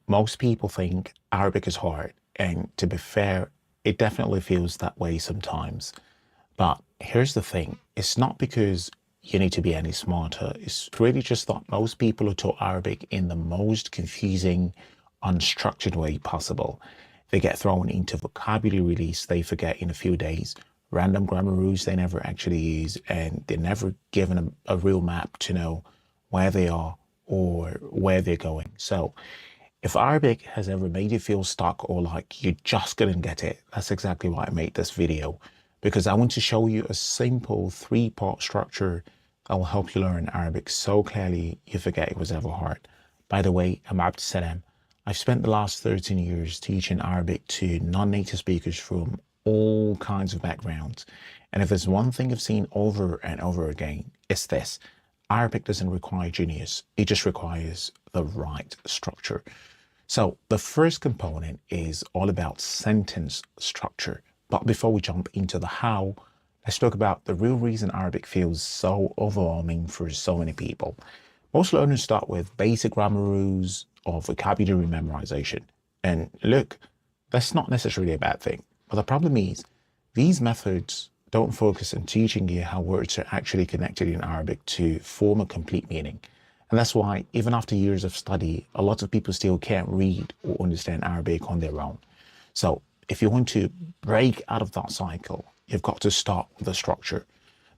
Most people think Arabic is hard, and to be fair, it definitely feels that way sometimes. But here's the thing, it's not because you need to be any smarter. It's really just that most people are taught Arabic in the most confusing, unstructured way possible. They get thrown into vocabulary release they forget in a few days, random grammar rules they never actually use, and they're never given a real map to know where they are or where they're going. So if Arabic has ever made you feel stuck or like you just couldn't get it, that's exactly why I made this video, because I want to show you a simple three-part structure that will help you learn Arabic so clearly you forget it was ever hard. By the way, I'm Abdussalam. I've spent the last 13 years teaching Arabic to non-native speakers from all kinds of backgrounds. And if there's one thing I've seen over and over again, it's this. Arabic doesn't require genius. It just requires the right structure. So the first component is all about sentence structure. But before we jump into the how, let's talk about the real reason Arabic feels so overwhelming for so many people. Most learners start with basic grammar rules or vocabulary memorization. And look, that's not necessarily a bad thing. But the problem is, these methods don't focus on teaching you how words are actually connected in Arabic to form a complete meaning. And that's why, even after years of study, a lot of people still can't read or understand Arabic on their own. So if you want to break out of that cycle, you've got to start with the structure.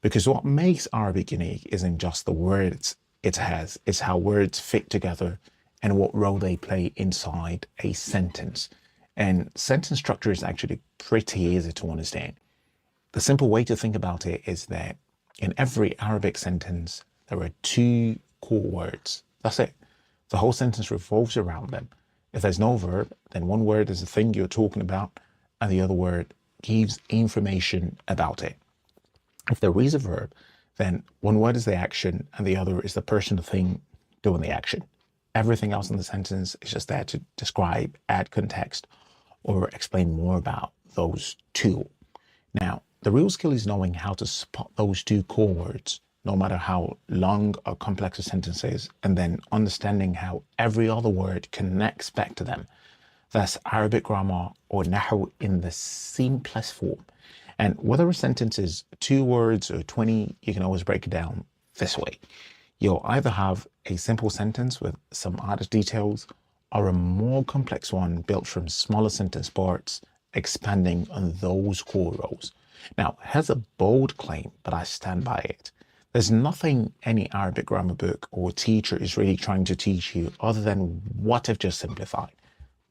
Because what makes Arabic unique isn't just the words it has, it's how words fit together and what role they play inside a sentence. And sentence structure is actually pretty easy to understand. The simple way to think about it is that in every Arabic sentence, there are two core words. That's it. The whole sentence revolves around them. If there's no verb, then one word is the thing you're talking about, and the other word gives information about it. If there is a verb, then one word is the action, and the other is the person or thing doing the action. Everything else in the sentence is just there to describe, add context, or explain more about those two. Now, the real skill is knowing how to spot those two core words, no matter how long or complex a sentence is, and then understanding how every other word connects back to them. That's Arabic grammar or Nahu in the simplest form. And whether a sentence is 2 words or 20, you can always break it down this way. You'll either have a simple sentence with some added details or a more complex one built from smaller sentence parts, expanding on those core roles. Now, here's a bold claim, but I stand by it. There's nothing any Arabic grammar book or teacher is really trying to teach you other than what I've just simplified.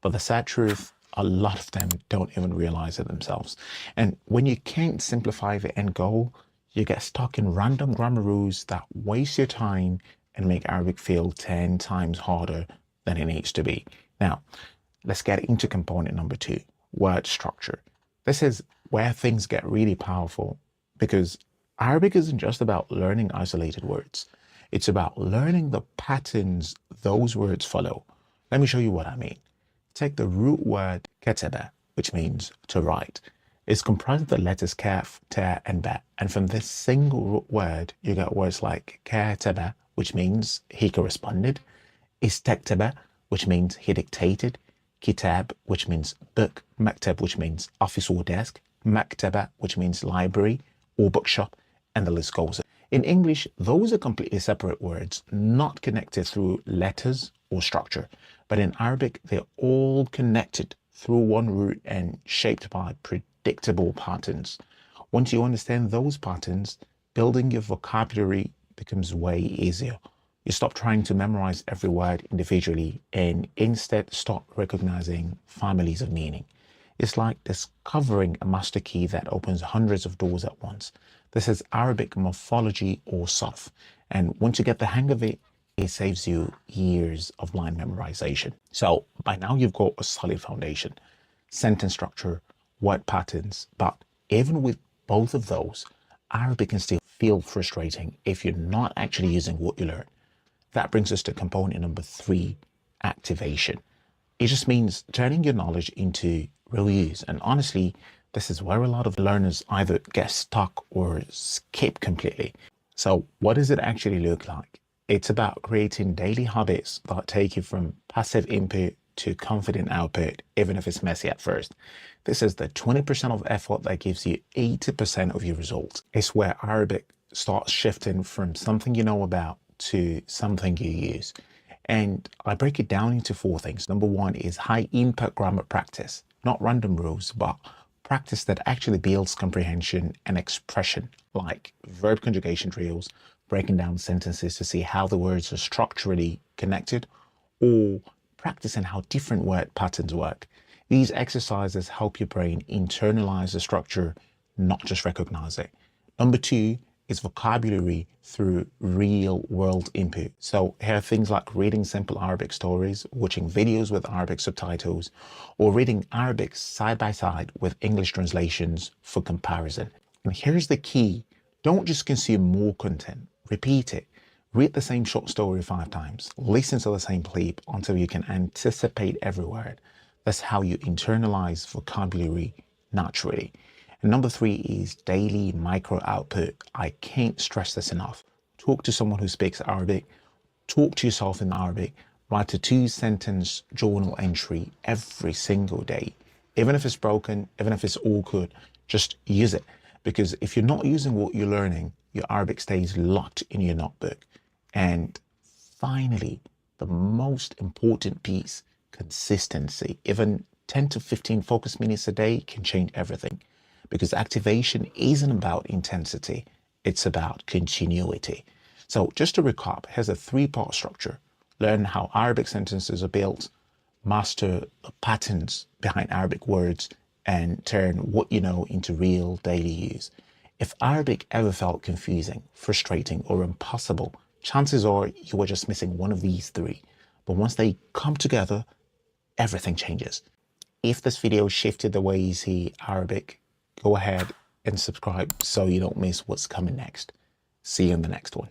But the sad truth, a lot of them don't even realize it themselves. And when you can't simplify the end goal, you get stuck in random grammar rules that waste your time and make Arabic feel 10 times harder than it needs to be. Now, let's get into component number 2, word structure. This is where things get really powerful, because Arabic isn't just about learning isolated words. It's about learning the patterns those words follow. Let me show you what I mean. Take the root word kataba, which means to write. It's comprised of the letters kaf, ta, and ba. And from this single root word, you get words like kataba, which means he corresponded, istaktaba, which means he dictated, kitab, which means book, maktab, which means office or desk, maktaba, which means library or bookshop, and the list goes on. In English, those are completely separate words, not connected through letters or structure. But in Arabic, they're all connected through one root and shaped by predictable patterns. Once you understand those patterns, building your vocabulary becomes way easier. You stop trying to memorize every word individually and instead start recognizing families of meaning. It's like discovering a master key that opens hundreds of doors at once. This is Arabic morphology or sarf. And once you get the hang of it, it saves you years of blind memorization. So by now you've got a solid foundation, sentence structure, word patterns. But even with both of those, Arabic can still feel frustrating if you're not actually using what you learn. That brings us to component number 3, activation. It just means turning your knowledge into real use. And honestly, this is where a lot of learners either get stuck or skip completely. So what does it actually look like? It's about creating daily habits that take you from passive input to confident output, even if it's messy at first. This is the 20% of effort that gives you 80% of your results. It's where Arabic starts shifting from something you know about to something you use. And I break it down into 4 things. Number 1 is high impact grammar practice, not random rules, but practice that actually builds comprehension and expression, like verb conjugation drills, breaking down sentences to see how the words are structurally connected, or practicing how different word patterns work. These exercises help your brain internalize the structure, not just recognize it. Number 2 is vocabulary through real world input. So here are things like reading simple Arabic stories, watching videos with Arabic subtitles, or reading Arabic side by side with English translations for comparison. And here's the key. Don't just consume more content, repeat it. Read the same short story 5 times, listen to the same clip until you can anticipate every word. That's how you internalize vocabulary naturally. And number 3 is daily micro output. I can't stress this enough. Talk to someone who speaks Arabic. Talk to yourself in Arabic. Write a 2-sentence journal entry every single day. Even if it's broken, even if it's awkward, just use it. Because if you're not using what you're learning, your Arabic stays locked in your notebook. And finally, the most important piece, consistency. Even 10 to 15 focus minutes a day can change everything. Because activation isn't about intensity, it's about continuity. So just to recap, here's a 3-part structure. Learn how Arabic sentences are built, master the patterns behind Arabic words, and turn what you know into real daily use. If Arabic ever felt confusing, frustrating, or impossible, chances are you were just missing one of these 3. But once they come together, everything changes. If this video shifted the way you see Arabic, go ahead and subscribe so you don't miss what's coming next. See you in the next one.